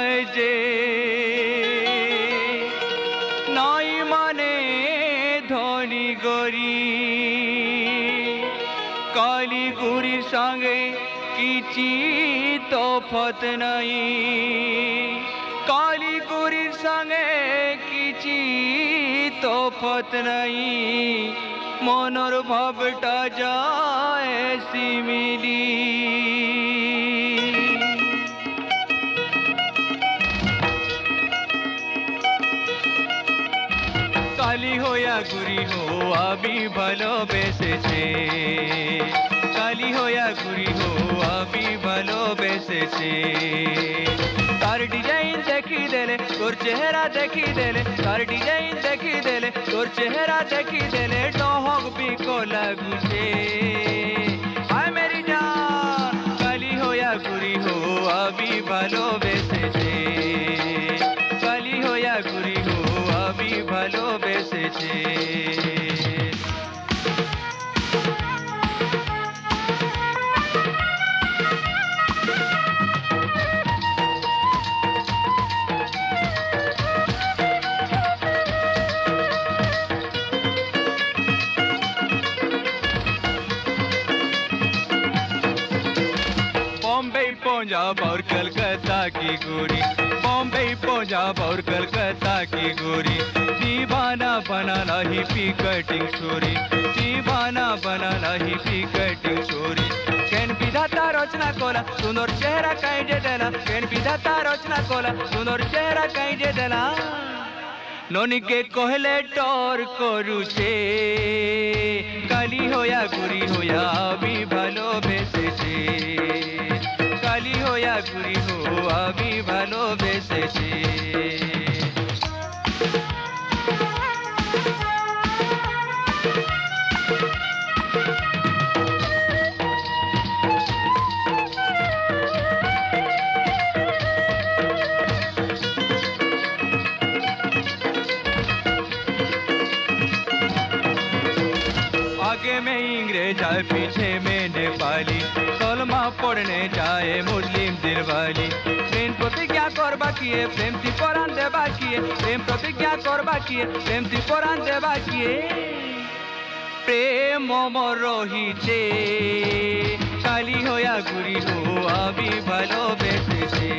হয় যে নয় মানে ধনী গরিব কালি গুরির সঙ্গে কিছি তফাৎ নাই কালি গুরির সঙ্গে কিছি তফাৎ নাই মনর ভাবটা যায় সিমিলি কালি হইয়া গুরি আমি ভালোবেসেছে কালি হইয়া গুরি আমি ভালোবেসেছে তার ডিজাইন দেখি দেলে তোর চেহারা দেখি দেলে তার ডিজাইন দেখি দেলে তোর চেহারা দেখি দেলে টহক বিকো লাগুছে হায় মেরি জান কালি হইয়া গুরি আমি ভালোবেসেছে কালি হইয়া গুরি আমি ভালোবেসেছে बॉम्बे पंजाब और कलकत्ता की गोरी बॉम्बे पंजाब और कलकत्ता की गोरी दीवाना बनाना ही पी कटिंग छोरी दीवाना बनाना ही पी कटिंग छोरी केन विधाता रचना कोला सुंदर चेहरा कहीं जे देला केन विधाता रचना कोला सुंदर चेहरा कहीं जे देला ननिके कहले टोर करुछे काली होया गुरी होया আমি ভালোবেসেছে কালি হইয়া গুরি আমি ভালোবেসেছে आगे में इंग्रेज आए पीछे में नेपाली कलमा पढ़ने जाए मुस्लिम दिलवाली प्रेम प्रतिज्ञा करबा किए प्रेम ती परान देबा किए प्रेम प्रतिज्ञा करबा किए प्रेम ती परान देबा किए प्रेम मोर रहिছে काली होया गुरी আমি ভালোবেসেছে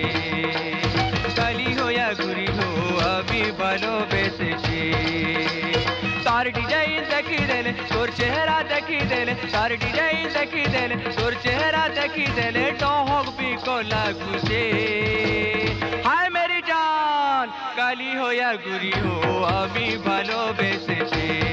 काली होया गुरी আমি ভালোবেসেছে तार डिजाइन देखी देले तोर चेहरा देखी देले तार डिजाइन देखी देले तोर चेहरा देखी देले टहक बिको लागुछे हाय मेरी जान काली होया गुरी আমি ভালোবেসেছে